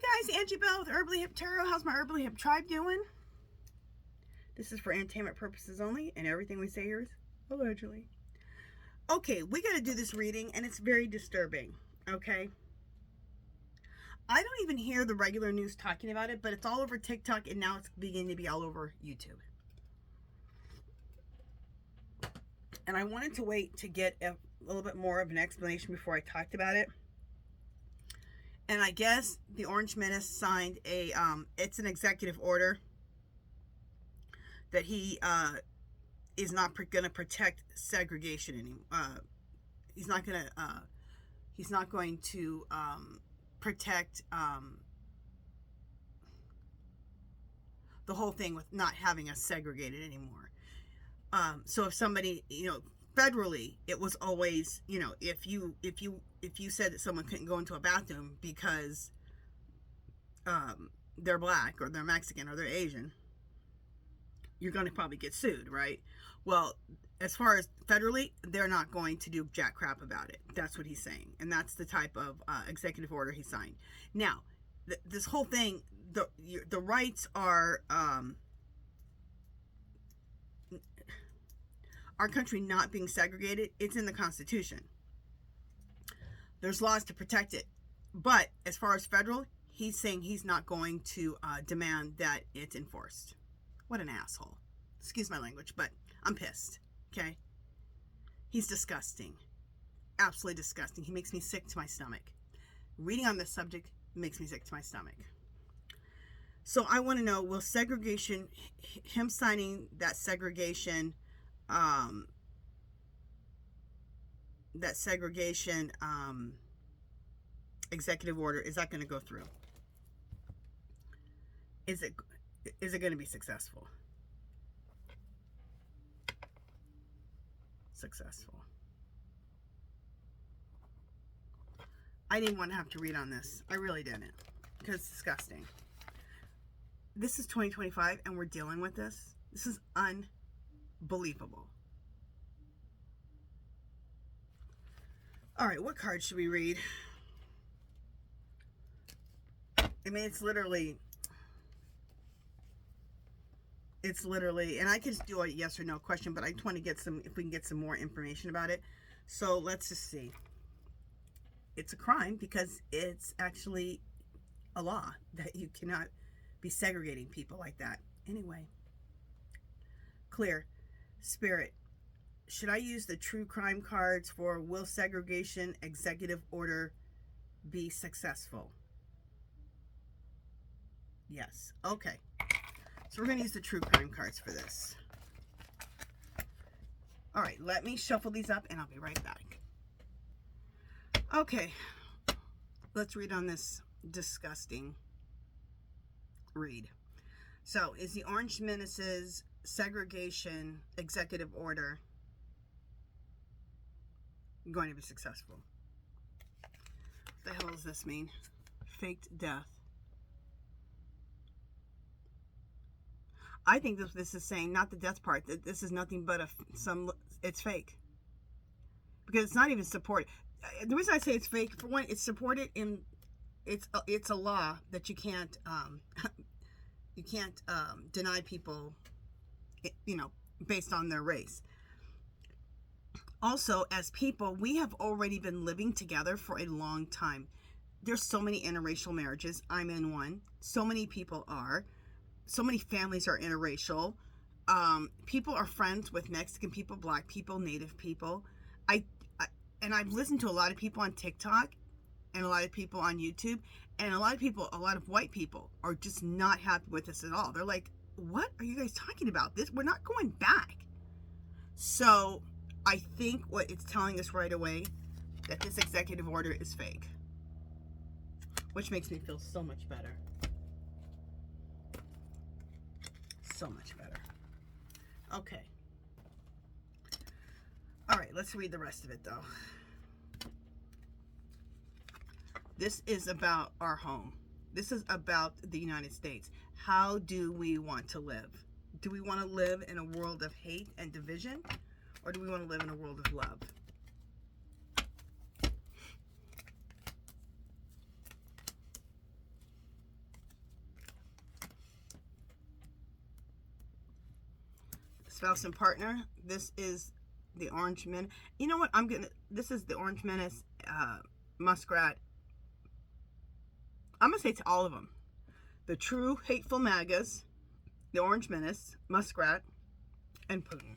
Hi guys, Angie Bell with Herbally Hip Tarot. How's my Herbally Hip tribe doing? This is for entertainment purposes only, and everything we say here is allegedly. Okay, we got to do this reading, and it's very disturbing, okay? I don't even hear the regular news talking about it, but it's all over TikTok, and now it's beginning to be all over YouTube. And I wanted to wait to get a little bit more of an explanation before I talked about it. And I guess the Orange Menace signed a, it's an executive order that he is not going to protect segregation anymore. He's not going to protect the whole thing with not having us segregated anymore. So if somebody, federally, it was always, if you said that someone couldn't go into a bathroom because they're black or they're Mexican or they're Asian, you're going to probably get sued, right? Well, as far as federally, they're not going to do jack crap about it. That's what he's saying. And that's the type of executive order he signed. Now, this whole thing, the rights are, our country not being segregated, it's in the Constitution. There's laws to protect it. But as far as federal, he's saying he's not going to demand that it's enforced. What an asshole. Excuse my language, but I'm pissed, okay? He's disgusting. Absolutely disgusting. He makes me sick to my stomach. Reading on this subject makes me sick to my stomach. So I want to know, will segregation, him signing that segregation executive order, is that going to go through? Is it going to be successful? Successful. I didn't want to have to read on this. I really didn't, because it's disgusting. This is 2025 and we're dealing with this. This is unbelievable. All right, what card should we read? I mean, it's literally, and I could just do a yes or no question, but I just want to get if we can get some more information about it. So let's just see. It's a crime because it's actually a law that you cannot be segregating people like that. Anyway, clear. Spirit, should I use the true crime cards for will segregation executive order be successful? Yes. Okay. So we're going to use the true crime cards for this. All right, let me shuffle these up and I'll be right back. Okay, let's read on this disgusting read. So, is the Orange Menace's segregation executive order going to be successful? What the hell does this mean? Faked death. I think this is saying, not the death part, that this is nothing but it's fake. Because it's not even supported. The reason I say it's fake, for one, it's supported in, it's a law that you can't deny people, based on their race. Also, as people, we have already been living together for a long time. There's so many interracial marriages. I'm in one. So many people are. So many families are interracial. People are friends with Mexican people, black people, native people. And I've listened to a lot of people on TikTok and a lot of people on YouTube, and a lot of white people are just not happy with this at all. They're like, what are you guys talking about? We're not going back. So I think what it's telling us right away, that this executive order is fake, which makes me feel so much better. So much better. Okay. All right, let's read the rest of it, though. This is about our home. This is about the United States. How do we want to live? Do we want to live in a world of hate and division? Or do we want to live in a world of love? spouse and partner. This is the Orange Menace. You know what? This is the Orange Menace, Muskrat. I'm going to say to all of them. The true hateful MAGAs, the Orange Menace, Muskrat, and Putin.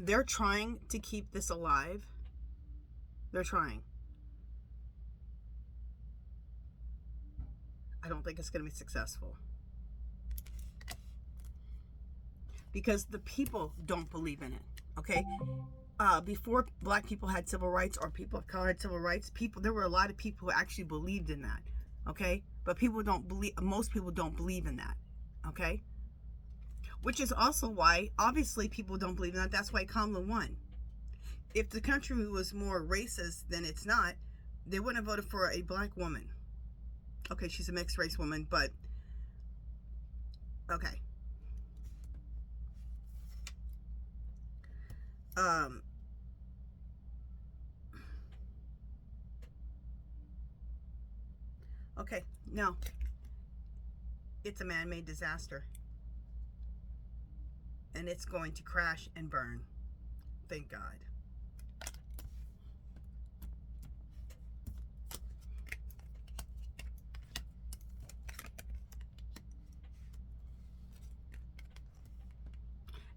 They're trying to keep this alive. They're trying. I don't think it's going to be successful. Because the people don't believe in it, okay? Before black people had civil rights, or people of color had civil rights, there were a lot of people who actually believed in that, okay? But most people don't believe in that, okay? Which is also why, obviously, people don't believe in that. That's why Kamala won. If the country was more racist than it's not, they wouldn't have voted for a black woman. Okay, she's a mixed race woman, but okay. Okay, no. It's a man-made disaster. And it's going to crash and burn. Thank God.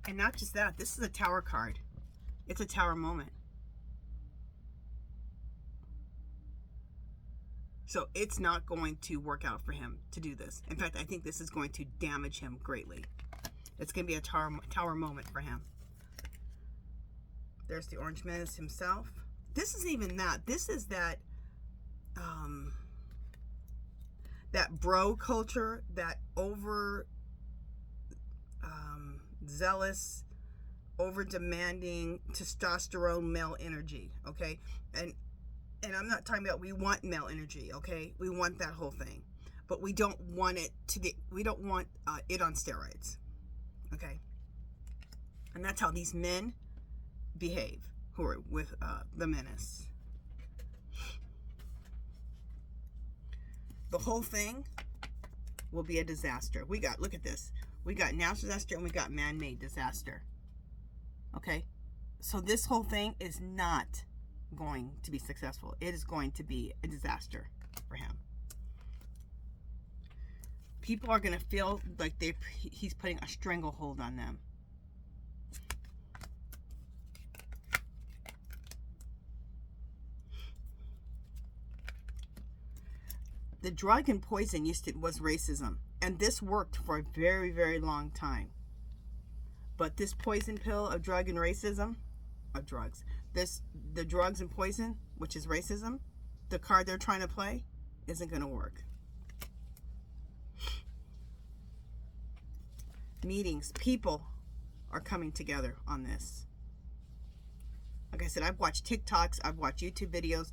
And not just that, this is a Tower card. It's a Tower moment. So it's not going to work out for him to do this. In fact, I think this is going to damage him greatly. It's going to be a tower moment for him. There's the Orange Menace himself. This isn't even that. This is that that bro culture, that over zealous, over demanding testosterone male energy, okay? And I'm not talking about we want male energy, okay? We want that whole thing. But we don't want it we don't want it on steroids. Okay, and that's how these men behave who are with the Menace. The whole thing will be a disaster. Look at this. We got natural disaster and we got man-made disaster. Okay, so this whole thing is not going to be successful. It is going to be a disaster for him. People are going to feel like he's putting a stranglehold on them. The drug and poison was racism. And this worked for a very, very long time. But this poison pill of drug and racism, the drugs and poison, which is racism, the card they're trying to play, isn't going to work. Meetings, people are coming together on this. Like I said, I've watched TikToks, I've watched YouTube videos,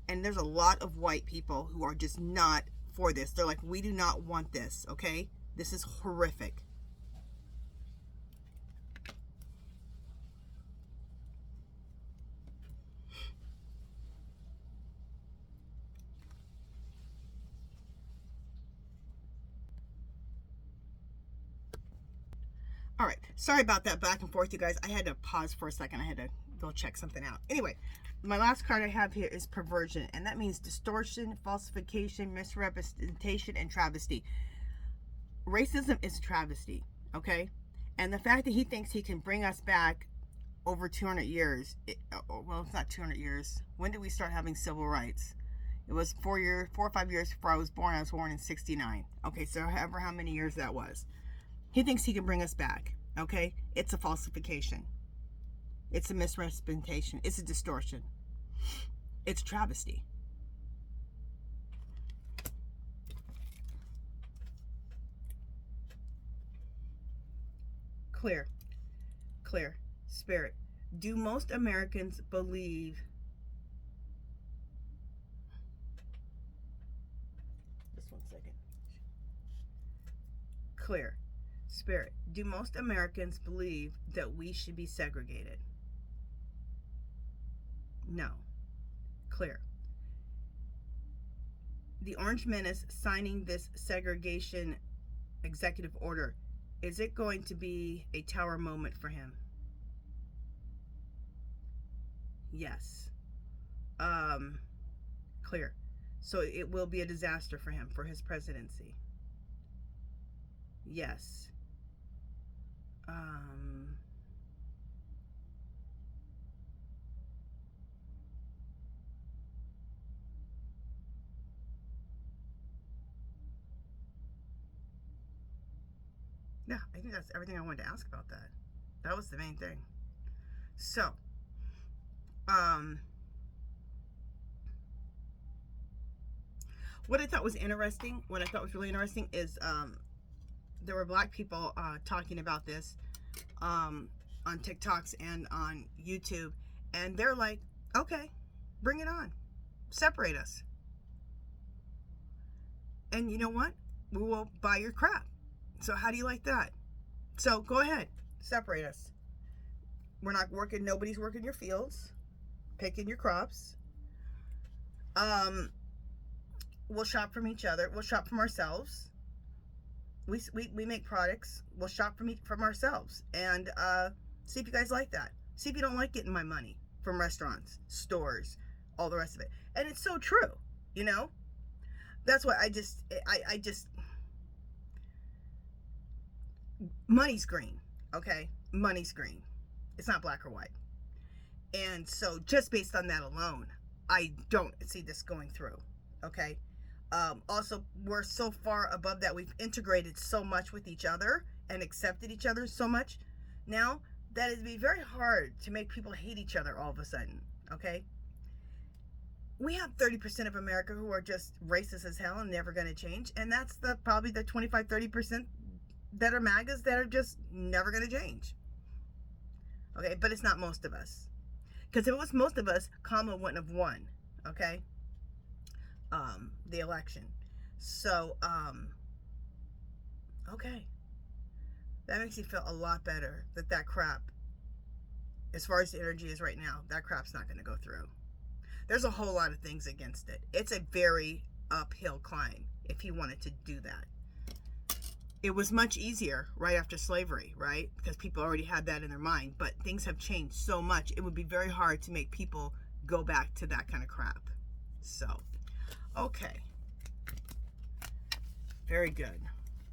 and there's a lot of white people who are just not for this. They're like, we do not want this, okay? This is horrific. All right, sorry about that back and forth, you guys. I had to pause for a second. I had to go check something out. Anyway, my last card I have here is perversion, and that means distortion, falsification, misrepresentation, and travesty. Racism is a travesty, okay? And the fact that he thinks he can bring us back over 200 years, well, it's not 200 years. When did we start having civil rights? It was 4 or 5 years before I was born. I was born in 69. Okay, so however how many years that was. He thinks he can bring us back, okay? It's a falsification. It's a misrepresentation. It's a distortion. It's a travesty. Clear. Spirit. Do most Americans believe just one second. Clear. Spirit, do most Americans believe that we should be segregated? No. Clear. The Orange Menace signing this segregation executive order, is it going to be a tower moment for him? Yes. Clear. So it will be a disaster for him, for his presidency. Yes. Yeah, I think that's everything I wanted to ask about that. That was the main thing. So, what I thought was interesting, really interesting is there were black people talking about this on TikToks and on YouTube, and they're like, okay, bring it on. Separate us. And you know what? We will buy your crap. So how do you like that? So go ahead, separate us. We're not working, nobody's working your fields, picking your crops. We'll shop from each other. We'll shop from ourselves. We make products. We'll shop from ourselves and see if you guys like that. See if you don't like getting my money from restaurants, stores, all the rest of it. And it's so true, you know. That's why I just money's green, okay? Money's green. It's not black or white. And so just based on that alone, I don't see this going through, okay? Also, we're so far above that. We've integrated so much with each other and accepted each other so much now that it'd be very hard to make people hate each other all of a sudden, okay? We have 30% of America who are just racist as hell and never going to change. And that's probably the 25-30% that are MAGAs that are just never going to change. Okay, but it's not most of us. Because if it was most of us, Kamala wouldn't have won, okay, the election. So, okay. That makes me feel a lot better that crap, as far as the energy is right now, that crap's not going to go through. There's a whole lot of things against it. It's a very uphill climb if he wanted to do that. It was much easier right after slavery, right? Because people already had that in their mind. But things have changed so much, it would be very hard to make people go back to that kind of crap. So, okay. Very good.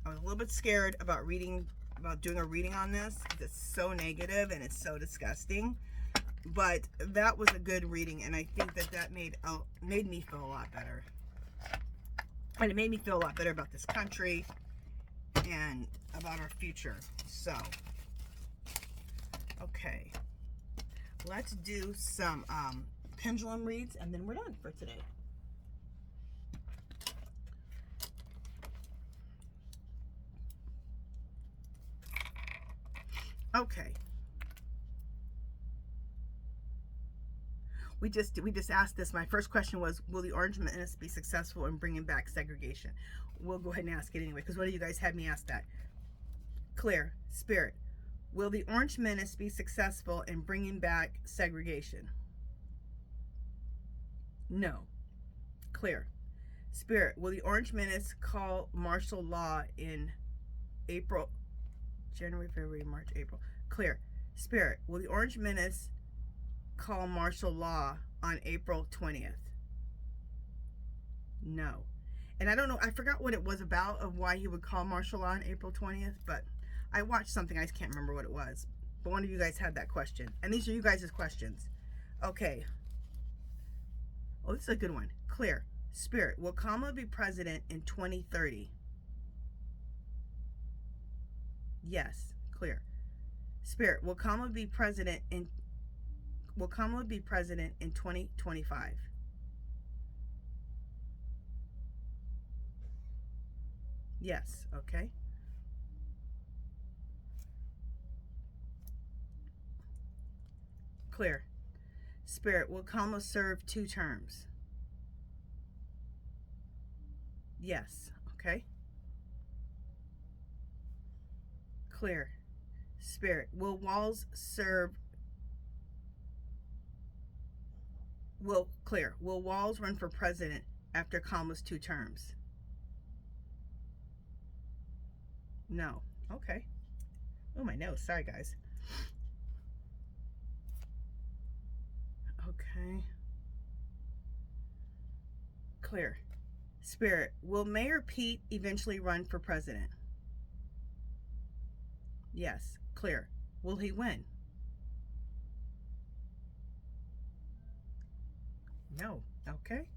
I was a little bit scared about doing a reading on this. It's so negative and it's so disgusting. But that was a good reading, and I think that made me feel a lot better. And it made me feel a lot better about this country and about our future. So, okay. Let's do some pendulum reads, and then we're done for today. Okay. We just asked this. My first question was, will the Orange Menace be successful in bringing back segregation? We'll go ahead and ask it anyway, because one of you guys had me ask that. Clear. Spirit. Will the Orange Menace be successful in bringing back segregation? No. Clear. Spirit. Will the Orange Menace call martial law in April, January, February, March, April? Clear. Spirit. Will the Orange Menace call martial law on April 20th? No. And I don't know, I forgot what it was about of why he would call martial law on April 20th, but I watched something, I just can't remember what it was. But one of you guys had that question. And these are you guys' questions. Okay. Oh, this is a good one. Clear. Spirit. Will Kamala be president in 2030? Yes. Clear. Spirit. Will Kamala be president in 2025? Yes. Okay. Clear. Spirit. Will Kamala serve 2 terms? Yes. Okay. Clear. Spirit, will Walz serve? Clear. Will Walz run for president after Kamala's 2 terms? No. Okay. Oh, my nose. Sorry, guys. Okay. Clear. Spirit, will Mayor Pete eventually run for president? Yes. Clear. Will he win? No. Okay.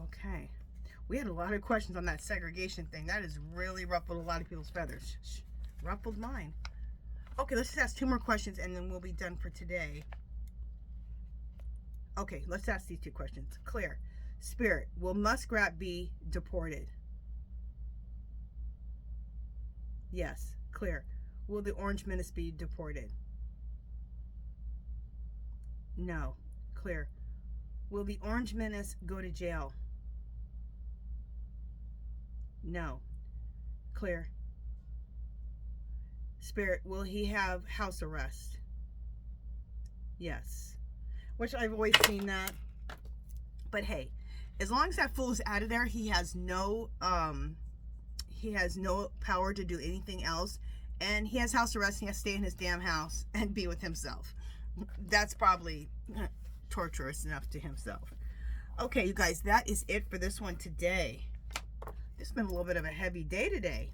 Okay. We had a lot of questions on that segregation thing. That has really ruffled a lot of people's feathers. Ruffled mine. Okay, let's just ask 2 more questions and then we'll be done for today. Okay, let's ask these 2 questions. Clear. Spirit, will Muskrat be deported? Yes. Clear. Will the Orange Menace be deported? No. Clear. Will the Orange Menace go to jail? No. Clear. Spirit, will he have house arrest? Yes. Which I've always seen that. But hey, as long as that fool is out of there, he has no power to do anything else. And he has house arrest. He has to stay in his damn house and be with himself. That's probably torturous enough to himself. Okay, you guys, that is it for this one today. This has been a little bit of a heavy day today.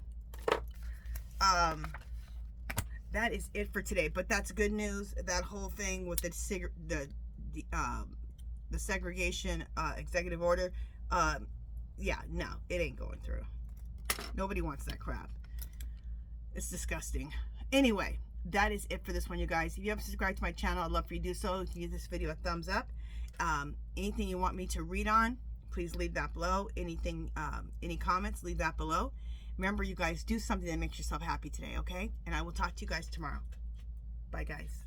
That is it for today. But that's good news. That whole thing with the segregation executive order, yeah, no, it ain't going through. Nobody wants that crap. It's disgusting. Anyway, that is it for this one, you guys. If you haven't subscribed to my channel, I'd love for you to do so. You can give this video a thumbs up. Anything you want me to read on, please leave that below. Anything, any comments, leave that below. Remember, you guys, do something that makes yourself happy today, okay? And I will talk to you guys tomorrow. Bye, guys.